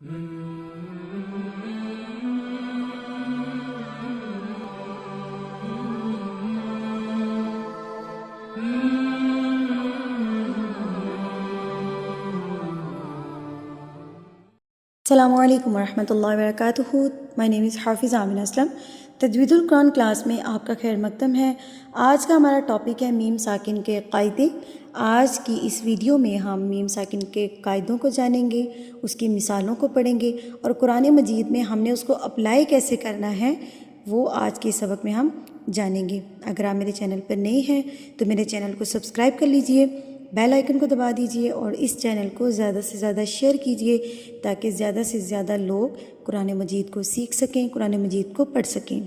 السلام علیکم ورحمۃ اللہ وبرکاتہ. مائی نیم از حافظ آمنہ اسلم. تجوید القرآن کلاس میں آپ کا خیر مقدم ہے. آج کا ہمارا ٹاپک ہے میم ساکن کے قاعدے. آج کی اس ویڈیو میں ہم میم ساکن کے قاعدوں کو جانیں گے، اس کی مثالوں کو پڑھیں گے، اور قرآن مجید میں ہم نے اس کو اپلائی کیسے کرنا ہے وہ آج کے سبق میں ہم جانیں گے. اگر آپ میرے چینل پر نئے ہیں تو میرے چینل کو سبسکرائب کر لیجئے، بیل آئیکن کو دبا دیجئے اور اس چینل کو زیادہ سے زیادہ شیئر کیجئے تاکہ زیادہ سے زیادہ لوگ قرآن مجید کو سیکھ سکیں، قرآن مجید کو پڑھ سکیں.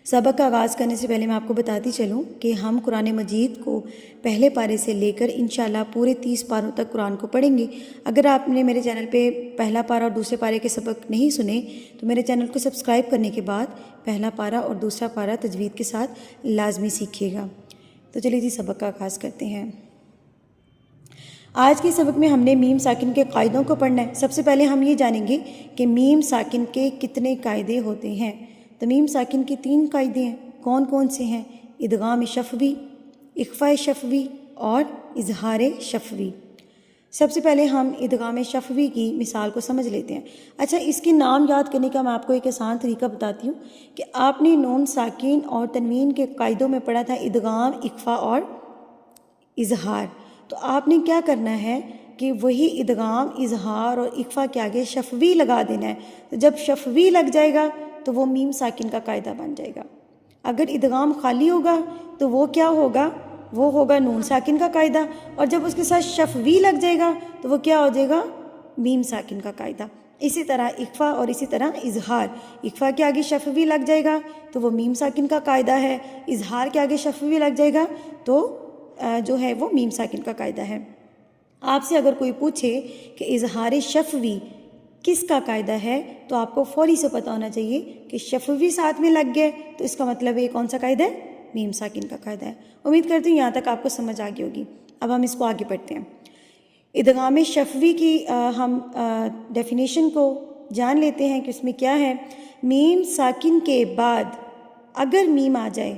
سبق کا آغاز کرنے سے پہلے میں آپ کو بتاتی چلوں کہ ہم قرآن مجید کو پہلے پارے سے لے کر انشاءاللہ پورے 30 پاروں تک قرآن کو پڑھیں گے. اگر آپ نے میرے چینل پہ پہلا پارہ اور دوسرے پارے کے سبق نہیں سنے تو میرے چینل کو سبسکرائب کرنے کے بعد پہلا پارہ اور دوسرا پارہ تجوید کے ساتھ لازمی سیکھیے گا. تو چلیے جی سبق کا آغاز کرتے ہیں. آج کے سبق میں ہم نے میم ساکن کے قاعدوں کو پڑھنا ہے. سب سے پہلے ہم یہ جانیں گے کہ میم ساکن کے کتنے قاعدے ہوتے ہیں. تو میم ساکن کے 3 قاعدے ہیں. کون کون سے ہیں؟ ادغام شفوی، اخفاء شفوی اور اظہار شفوی. سب سے پہلے ہم ادغام شفوی کی مثال کو سمجھ لیتے ہیں. اچھا، اس کے نام یاد کرنے کا میں آپ کو ایک آسان طریقہ بتاتی ہوں کہ آپ نے نون ساکن اور تنوین کے قاعدوں میں پڑھا تھا ادغام، اخفاء اور اظہار. تو آپ نے کیا کرنا ہے کہ وہی ادغام، اظہار اور اخفاء کے آگے شفوی لگا دینا ہے. تو جب شفوی لگ جائے گا تو وہ میم ساکن کا قاعدہ بن جائے گا. اگر ادغام خالی ہوگا تو وہ کیا ہوگا؟ وہ ہوگا نون ساکن کا قاعدہ. اور جب اس کے ساتھ شفوی لگ جائے گا تو وہ کیا ہو جائے گا؟ میم ساکن کا قاعدہ. اسی طرح اخفاء اور اسی طرح اظہار. اخفاء کے آگے شفوی لگ جائے گا تو وہ میم ساکن کا قاعدہ ہے. اظہار کے آگے شفوی لگ جائے گا تو جو ہے وہ میم ساکن کا قاعدہ ہے. آپ سے اگر کوئی پوچھے کہ اظہار شفوی کس کا قاعدہ ہے تو آپ کو فوری سے پتہ ہونا چاہیے کہ شفوی ساتھ میں لگ گئے تو اس کا مطلب یہ کون سا قاعدہ ہے؟ میم ساکن کا قاعدہ ہے. امید کرتی ہوں یہاں تک آپ کو سمجھ آ گئی ہوگی. اب ہم اس کو آگے پڑھتے ہیں. ادغام شفوی کی ہم ڈیفینیشن کو جان لیتے ہیں کہ اس میں کیا ہے. میم ساکن کے بعد اگر میم آ جائے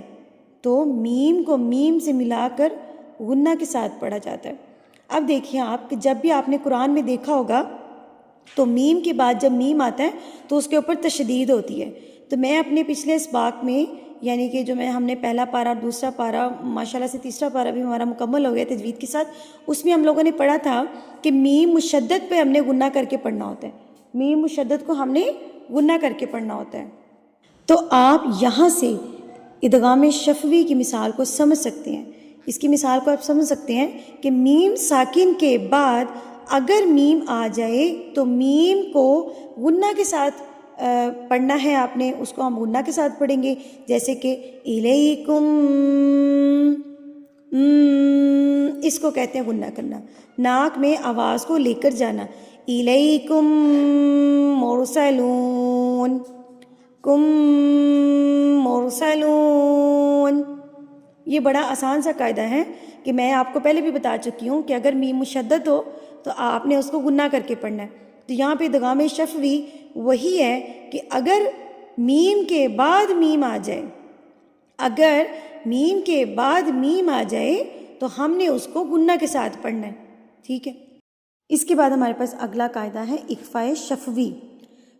تو میم کو میم سے ملا کر غنہ کے ساتھ پڑھا جاتا ہے. اب دیکھیے آپ کہ جب بھی آپ نے قرآن میں دیکھا ہوگا تو میم کے بعد جب میم آتا ہے تو اس کے اوپر تشدید ہوتی ہے. تو میں اپنے پچھلے اسباق میں یعنی کہ جو ہم نے پہلا پارہ اور دوسرا پارہ ماشاءاللہ سے تیسرا پارہ بھی ہمارا مکمل ہو گیا تجوید کے ساتھ، اس میں ہم لوگوں نے پڑھا تھا کہ میم مشدد پہ ہم نے غنہ کر کے پڑھنا ہوتا ہے. میم مشدد کو ہم نے غنہ کر کے پڑھنا ہوتا ہے. تو آپ یہاں سے ادغام شفوی کی مثال کو سمجھ سکتے ہیں. اس کی مثال کو آپ سمجھ سکتے ہیں کہ میم ساکن کے بعد اگر میم آ جائے تو میم کو غنہ کے ساتھ پڑھنا ہے. آپ نے اس کو ہم غنہ کے ساتھ پڑھیں گے، جیسے کہ الیکم، اس کو کہتے ہیں غنہ کرنا. ناک میں آواز کو لے کر جانا. الیکم مرسلون، کم مرسلون. یہ بڑا آسان سا قاعدہ ہے کہ میں آپ کو پہلے بھی بتا چکی ہوں کہ اگر میم مشدد ہو تو آپ نے اس کو غنہ کر کے پڑھنا ہے. تو یہاں پہ ادغام شفوی وہی ہے کہ اگر میم کے بعد میم آ جائے، اگر میم کے بعد میم آ جائے تو ہم نے اس کو غنہ کے ساتھ پڑھنا ہے. ٹھیک ہے. اس کے بعد ہمارے پاس اگلا قاعدہ ہے اخفاء شفوی.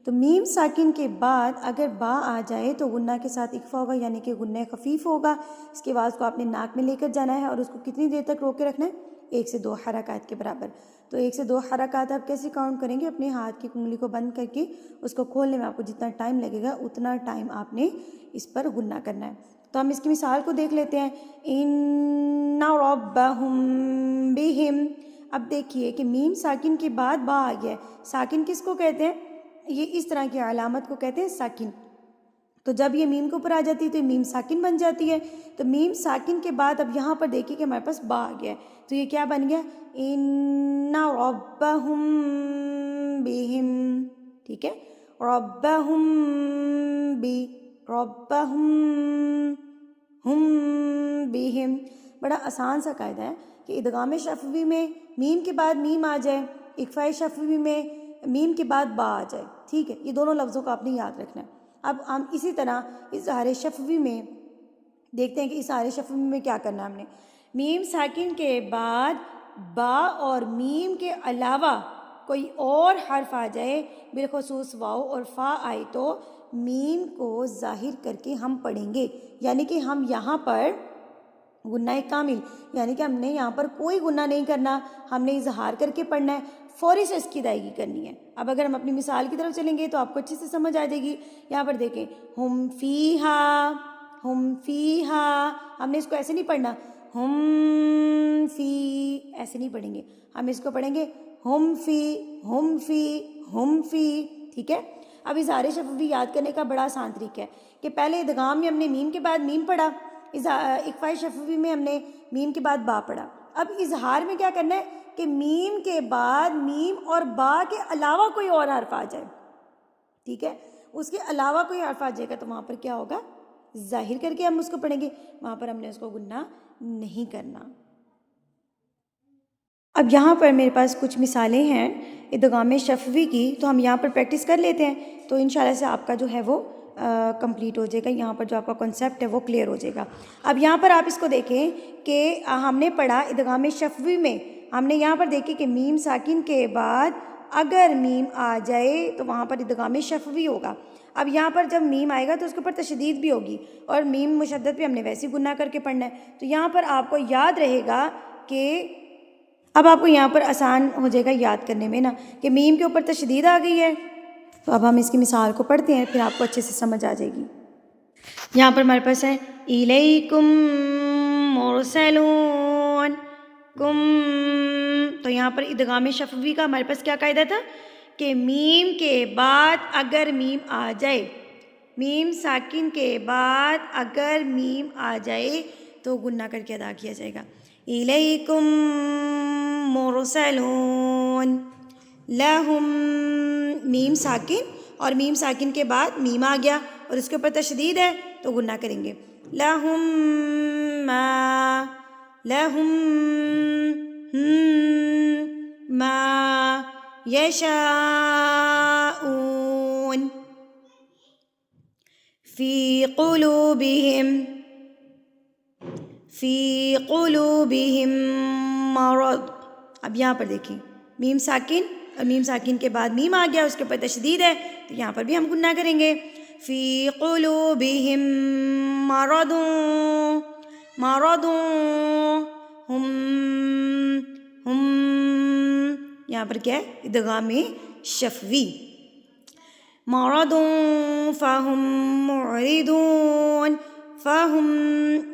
تو میم ساکن کے بعد اگر با آ جائے تو غنہ کے ساتھ اخفاء ہوگا، یعنی کہ غنہ خفیف ہوگا. اس کے بعد کو آپ نے ناک میں لے کر جانا ہے اور اس کو کتنی دیر تک روک کے رکھنا ہے؟ 1 سے 2 حرکات کے برابر. تو 1 سے 2 حرکات آپ کیسے کاؤنٹ کریں گے؟ اپنے ہاتھ کی انگلی کو بند کر کے اس کو کھولنے میں آپ کو جتنا ٹائم لگے گا اتنا ٹائم آپ نے اس پر غنہ کرنا ہے. تو ہم اس کی مثال کو دیکھ لیتے ہیں. ان ربہم بہم. اب دیکھیے کہ میم ساکن کے بعد با آ گیا ہے. ساکن کس کو کہتے ہیں؟ یہ اس طرح کی علامت کو کہتے ہیں ساکن. تو جب یہ میم کے اوپر آ جاتی ہے تو یہ میم ساکن بن جاتی ہے. تو میم ساکن کے بعد اب یہاں پر دیکھیے کہ ہمارے پاس با آ گیا ہے. تو یہ کیا بن گیا؟ ان ربہم بہم. ٹھیک ہے. ربہم ربہم ہم بہم. بڑا آسان سا قاعدہ ہے کہ ادغام شفوی میں میم کے بعد میم آ جائے، اخفاء شفوی میں میم کے بعد با آ جائے، ٹھیک ہے، یہ دونوں لفظوں کو آپ نے یاد رکھنا ہے۔ اب ہم اسی طرح اظہار شفوی میں دیکھتے ہیں کہ اظہار شفوی میں کیا کرنا ہے ہم نے۔ میم ساکن کے بعد با اور میم کے علاوہ کوئی اور حرف آ جائے، بالخصوص واو اور فا آئے، تو میم کو ظاہر کر کے ہم پڑھیں گے، یعنی کہ ہم یہاں پر غنہ کامل، یعنی کہ ہم نے یہاں پر کوئی غنہ نہیں کرنا، ہم نے اظہار کر کے پڑھنا ہے، فوری سے اس کی ادائیگی کرنی ہے۔ اب اگر ہم اپنی مثال کی طرف چلیں گے تو آپ کو اچھے سے سمجھ آ جائے گی۔ یہاں پر دیکھیں، ہم فیہا، ہم فیہا، ہم نے اس کو ایسے نہیں پڑھنا، ہم فی، ایسے نہیں پڑھیں گے، ہم اس کو پڑھیں گے ہم فی، ہم فی، ہم فی، ٹھیک ہے۔ اب اظہار شفوی یاد کرنے کا بڑا آسان طریقہ ہے کہ پہلے ادغام میں ہم نے میم کے بعد میم پڑھا، اخفاء شفوی میں ہم نے میم کے بعد با پڑھا۔ اب اظہار میں کیا کرنا ہے کہ میم کے بعد میم اور با کے علاوہ کوئی اور حرف آ جائے، ٹھیک ہے، اس کے علاوہ کوئی حرف آ جائے گا تو وہاں پر کیا ہوگا، ظاہر کر کے ہم اس کو پڑھیں گے، وہاں پر ہم نے اس کو غنہ نہیں کرنا۔ اب یہاں پر میرے پاس کچھ مثالیں ہیں ادغام شفوی کی، تو ہم یہاں پر پریکٹس کر لیتے ہیں، تو انشاءاللہ سے آپ کا جو ہے وہ کمپلیٹ ہو جائے گا، یہاں پر جو آپ کا کنسیپٹ ہے وہ کلیئر ہو جائے گا۔ اب یہاں پر آپ اس کو دیکھیں کہ ہم نے پڑھا ادغام شفوی میں، ہم نے یہاں پر دیکھیں کہ میم ساکن کے بعد اگر میم آ جائے تو وہاں پر ادغام شفوی ہوگا۔ اب یہاں پر جب میم آئے گا تو اس کے اوپر تشدید بھی ہوگی، اور میم مشدد بھی ہم نے ویسے گناہ کر کے پڑھنا ہے، تو یہاں پر آپ کو یاد رہے گا کہ اب آپ کو یہاں پر آسان ہو جائے گا یاد کرنے میں نا، کہ میم کے اوپر تشدید آ گئی ہے، تو اب ہم اس کی مثال کو پڑھتے ہیں، پھر آپ کو اچھے سے سمجھ آ جائے گی۔ یہاں پر ہمارے پاس ہے الیکم مرسلون، کم، تو یہاں پر ادغام شفوی کا ہمارے پاس کیا قاعدہ تھا کہ میم کے بعد اگر میم آ جائے، میم ساکن کے بعد اگر میم آ جائے تو گنہ کر کے ادا کیا جائے گا۔ الیکم مرسلون، لہم، میم ساکن اور میم ساکن کے بعد میم آ گیا اور اس کے اوپر تشدید ہے تو گنہ کریں گے، لہم ما، لہم ما یشاءون، فی قلوبہم، فی قلوبہم مرض۔ اب یہاں پر دیکھیں میم ساکن اور میم ساکن کے بعد میم آ گیا، اس کے اوپر تشدید ہے تو یہاں پر بھی ہم گنہ کریں گے، فی قلوبہم مرض، مرض، ہم، یہاں پر کیا ہے ادغام شفوی، مرض فہم معرضون، فہم،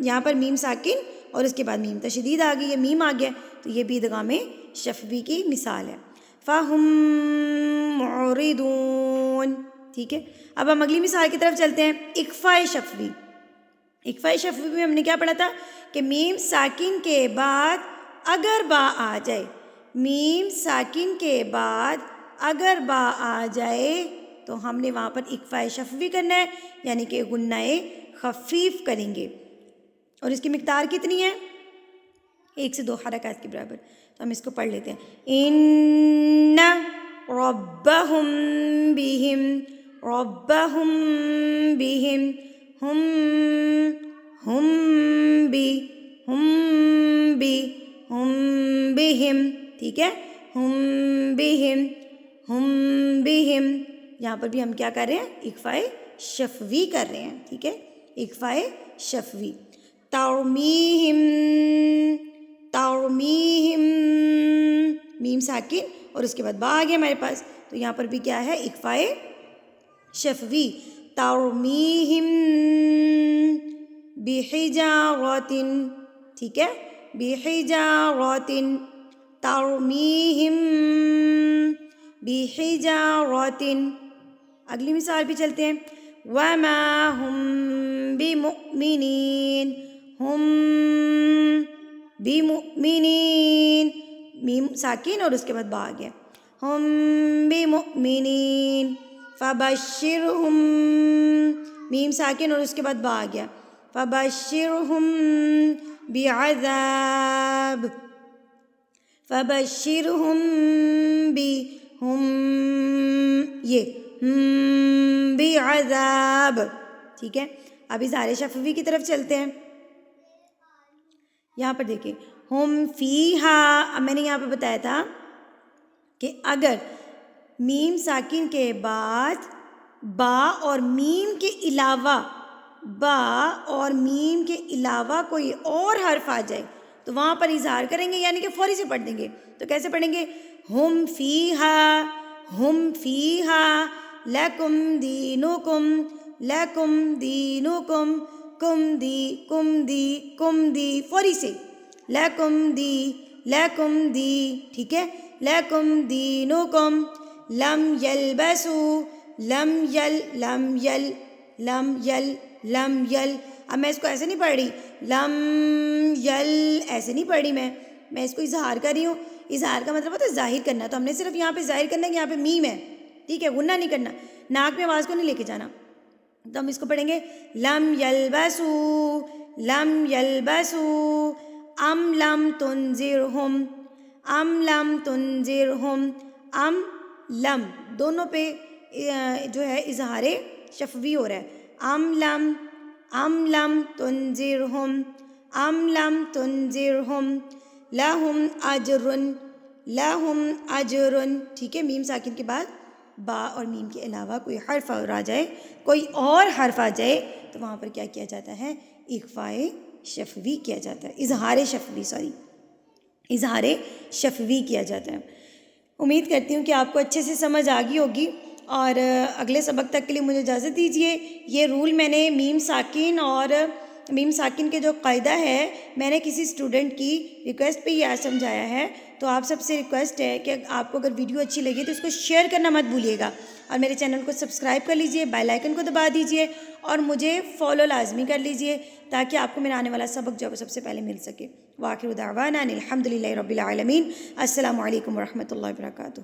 یہاں پر میم ساکن اور اس کے بعد میم تشدید آ گئی ہے، میم آ گیا تو یہ بھی ادغام شفوی کی مثال ہے، فہم معرضون، ٹھیک ہے۔ اب ہم اگلی مثال کی طرف چلتے ہیں، اخفاء شفوی۔ اخفاء شفوی میں ہم نے کیا پڑھا تھا کہ میم ساکن کے بعد اگر با آ جائے، میم ساکن کے بعد اگر با آ جائے تو ہم نے وہاں پر اخفاء شفوی کرنا ہے، یعنی کہ غنہ خفیف کریں گے، اور اس کی مقدار کتنی ہے، 1 سے 2 حرکات کے برابر، تو ہم اس کو پڑھ لیتے ہیں، ان ربہم بہم، ربہم بہم، ہم بی، ہم بی، ہم بہم، ٹھیک ہے، ہم بہم، ہم بہم، یہاں پر بھی ہم کیا کر رہے ہیں، اخفاء شفوی کر رہے ہیں، ٹھیک ہے، اخفاء شفوی، ترمیہم، ترمیہم، میم ساکن اور اس کے بعد با آ گیا ہمارے پاس، تو یہاں پر بھی کیا ہے اخفاء شفوی، ترمیہم بحجارۃ، ٹھیک ہے، بحجارۃ، ترمیہم بحجارۃ۔ اگلی مثال بھی چلتے ہیں، وما ہم بمؤمنین، ہم بمؤمنین، میم ساکن اور اس کے بعد با آ گیا، ہم بمؤمنین، فبشرہم، میم ساکن اور اس کے بعد با آ گیا، فبشرہم بعذاب، فبشرہم ہم یہ بعذاب. ٹھیک ہے. اب اظہار شفوی کی طرف چلتے ہیں. یہاں پر دیکھیں ہم فیہا. اب میں نے یہاں پہ بتایا تھا کہ اگر میم ساکن کے بعد با اور میم کے علاوہ کوئی اور حرف آ جائے تو وہاں پر اظہار کریں گے، یعنی کہ فوری سے پڑھ دیں گے. تو کیسے پڑھیں گے؟ ہم فیہا لکم دینکم کم دی فوری سے لکم دی. ٹھیک ہے. لکم دینکم لم یلبسو لم یل. اب میں اس کو ایسے نہیں پڑھ رہی لم یل، ایسے نہیں پڑھ رہی میں اس کو اظہار کر رہی ہوں. اظہار کا مطلب ہوتا ہے ظاہر کرنا. تو ہم نے صرف یہاں پہ ظاہر کرنا ہے کہ یہاں پہ میم ہے. ٹھیک ہے. غنہ نہیں کرنا، ناک میں آواز کو نہیں لے کے جانا. تو ہم اس کو پڑھیں گے لم یلبسو ام لم تنذرہم ام لم دونوں پہ جو ہے اظہار شفوی ہو رہا ہے. ام لم تنذرہم لہم اجرن. ٹھیک ہے. میم ساکن کے بعد با اور میم کے علاوہ کوئی حرف اور آ جائے، کوئی اور حرف آ جائے تو وہاں پر کیا کیا جاتا ہے؟ اخفاء شفوی کیا جاتا ہے. اظہار شفوی کیا جاتا ہے. امید کرتی ہوں کہ آپ کو اچھے سے سمجھ آ گئی ہوگی، اور اگلے سبق تک کے لیے مجھے اجازت دیجیے. یہ رول میں نے میم ساکن کے جو قاعدہ ہے میں نے کسی اسٹوڈنٹ کی ریکویسٹ پہ یہ سمجھایا ہے. تو آپ سب سے ریکویسٹ ہے کہ آپ کو اگر ویڈیو اچھی لگے تو اس کو شیئر کرنا مت بھولیے گا، اور میرے چینل کو سبسکرائب کر لیجئے، بیل آئیکن کو دبا دیجئے، اور مجھے فالو لازمی کر لیجئے تاکہ آپ کو میرا آنے والا سبق جو ہے سب سے پہلے مل سکے. وآخر دعوانا الحمدللہ رب العالمین. السلام علیکم ورحمۃ اللہ وبرکاتہ.